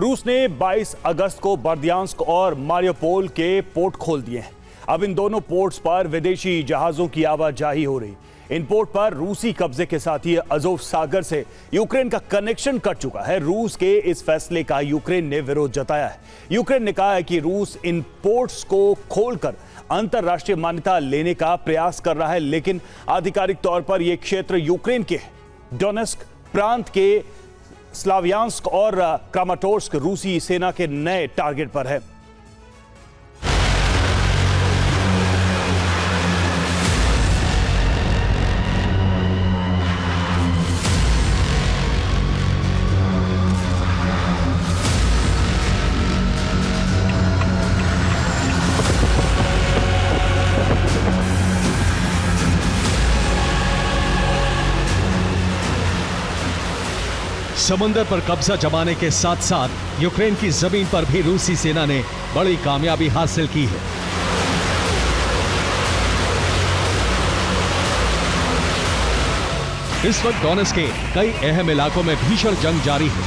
रूस ने 22 अगस्त को बर्दियांस्क और मारियोपोल के पोर्ट खोल दिए हैं। अब इन दोनों पोर्ट्स पर विदेशी जहाजों की आवाजाही हो रही। इन पोर्ट पर रूसी कब्जे के साथ ही अज़ोव सागर से यूक्रेन का कनेक्शन कट चुका है। रूस के इस फैसले का यूक्रेन ने विरोध जताया है। यूक्रेन ने कहा है कि रूस इन पोर्ट्स को खोलकर अंतरराष्ट्रीय मान्यता लेने का प्रयास कर रहा है, लेकिन आधिकारिक तौर पर यह क्षेत्र यूक्रेन के डोनेस्क प्रांत के स्लावियांस्क और क्रामाटोर्स्क रूसी सेना के नए टारगेट पर है। समंदर पर कब्जा जमाने के साथ साथ यूक्रेन की जमीन पर भी रूसी सेना ने बड़ी कामयाबी हासिल की है। इस वक्त डोनेस्क के कई अहम इलाकों में भीषण जंग जारी है।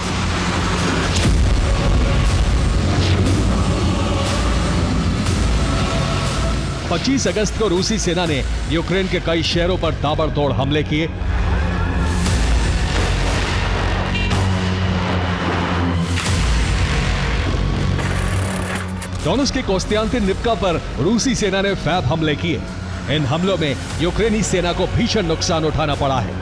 पच्चीस अगस्त को रूसी सेना ने यूक्रेन के कई शहरों पर ताबड़तोड़ हमले किए। डोनेस्क के कोस्त्यांतिनिव्का पर रूसी सेना ने फैब हमले किए। इन हमलों में यूक्रेनी सेना को भीषण नुकसान उठाना पड़ा है।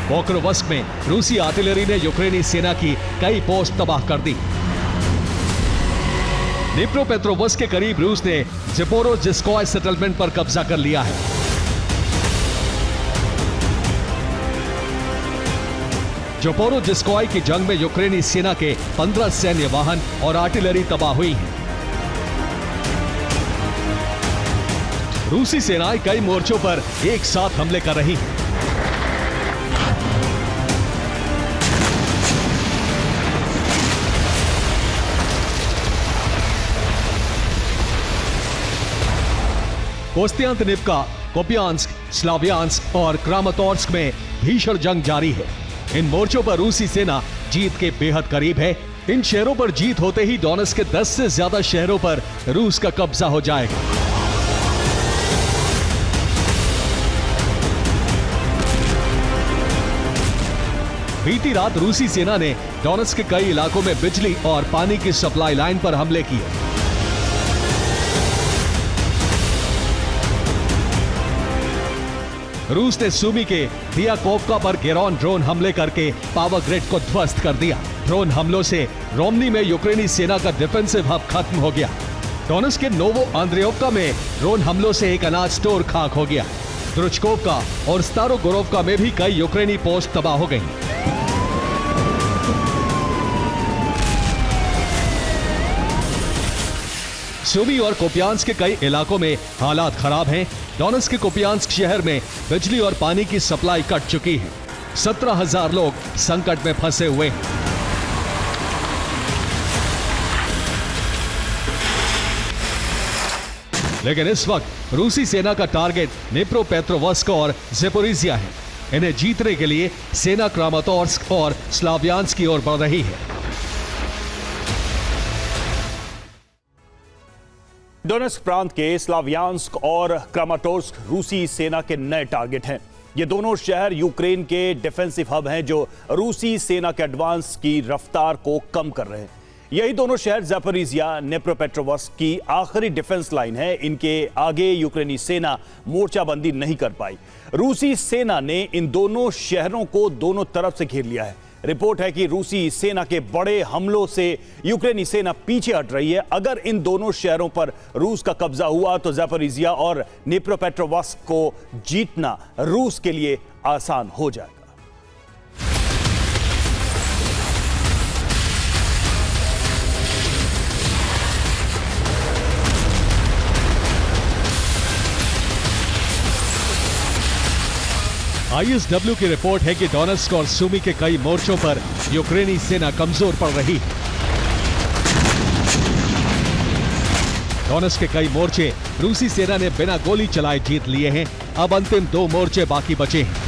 पोक्रोवस्क में रूसी आर्टिलरी ने यूक्रेनी सेना की कई पोस्ट तबाह कर दी। डिनिप्रोपेट्रोव्स्क के करीब रूस ने ज़पोरोजिस्कोय सेटलमेंट पर कब्जा कर लिया है। ज़पोरोजिस्कोय की जंग में यूक्रेनी सेना के 15 सैन्य वाहन और आर्टिलरी तबाह हुई है। रूसी सेनाएं कई मोर्चों पर एक साथ हमले कर रही हैं। कोस्त्यांतिनिव्का, कुपियांस्क, स्लावियांस्क और क्रामाटोर्स्क में भीषण जंग जारी है। इन मोर्चों पर रूसी सेना जीत के बेहद करीब है। इन शहरों पर जीत होते ही डोनेस्क के 10 से ज्यादा शहरों पर रूस का कब्जा हो जाएगा। बीती रात रूसी सेना ने डोनेस्क के कई इलाकों में बिजली और पानी की सप्लाई लाइन पर हमले किए। रूस ने सूमी के दियाकोवका पर गेरॉन ड्रोन हमले करके पावर ग्रिड को ध्वस्त कर दिया। ड्रोन हमलों से रोमनी में यूक्रेनी सेना का डिफेंसिव हब खत्म हो गया। डोनेस्क के नोवो आंद्रेयोवका में ड्रोन हमलों से एक अनाज स्टोर खाक हो गया। द्रुचकोवका और स्तारोगोरोवका में भी कई यूक्रेनी पोस्ट तबाह हो गई। सूमी और कुपियांस्क के कई इलाकों में हालात खराब हैं। डोनेस्क के कुपियांस्क शहर में बिजली और पानी की सप्लाई कट चुकी है। 17,000 लोग संकट में फंसे हुए हैं। लेकिन इस वक्त रूसी सेना का टारगेट डिनिप्रोपेट्रोव्स्क और ज़पोरिजिया है। इन्हें जीतने के लिए सेना क्रामाटोर्स्क और स्लावियांस्क की ओर बढ़ रही है। डोनेस्क प्रांत के स्लावियांस्क और क्रामाटोर्स्क रूसी सेना के नए टारगेट हैं। ये दोनों शहर यूक्रेन के डिफेंसिव हब हैं जो रूसी सेना के एडवांस की रफ्तार को कम कर रहे हैं। यही दोनों शहर ज़पोरिजिया, डिनिप्रोपेट्रोव्स्क की आखिरी डिफेंस लाइन है। इनके आगे यूक्रेनी सेना मोर्चाबंदी नहीं कर पाई। रूसी सेना ने इन दोनों शहरों को दोनों तरफ से घेर लिया है। रिपोर्ट है कि रूसी सेना के बड़े हमलों से यूक्रेनी सेना पीछे हट रही है। अगर इन दोनों शहरों पर रूस का कब्जा हुआ तो ज़पोरिजिया और डिनिप्रोपेट्रोव्स्क को जीतना रूस के लिए आसान हो जाएगा। ISW की रिपोर्ट है कि डोनेस्क और सूमी के कई मोर्चों पर यूक्रेनी सेना कमजोर पड़ रही है। डोनेस्क के कई मोर्चे रूसी सेना ने बिना गोली चलाए जीत लिए हैं। अब अंतिम 2 मोर्चे बाकी बचे हैं।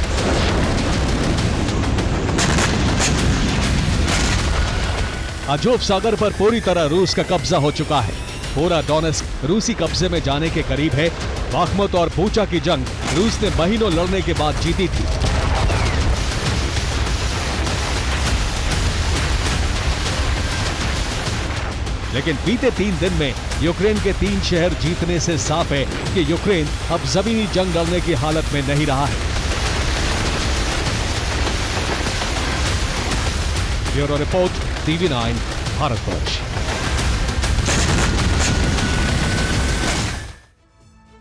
अजोव सागर पर पूरी तरह रूस का कब्जा हो चुका है। पूरा डोनेस्क रूसी कब्जे में जाने के करीब है। बाखमुत और बूचा की जंग रूस ने महीनों लड़ने के बाद जीती थी। लेकिन बीते 3 दिन में यूक्रेन के 3 शहर जीतने से साफ है कि यूक्रेन अब जमीनी जंग लड़ने की हालत में नहीं रहा है। Bureau report, TV9, Bharatvarsh.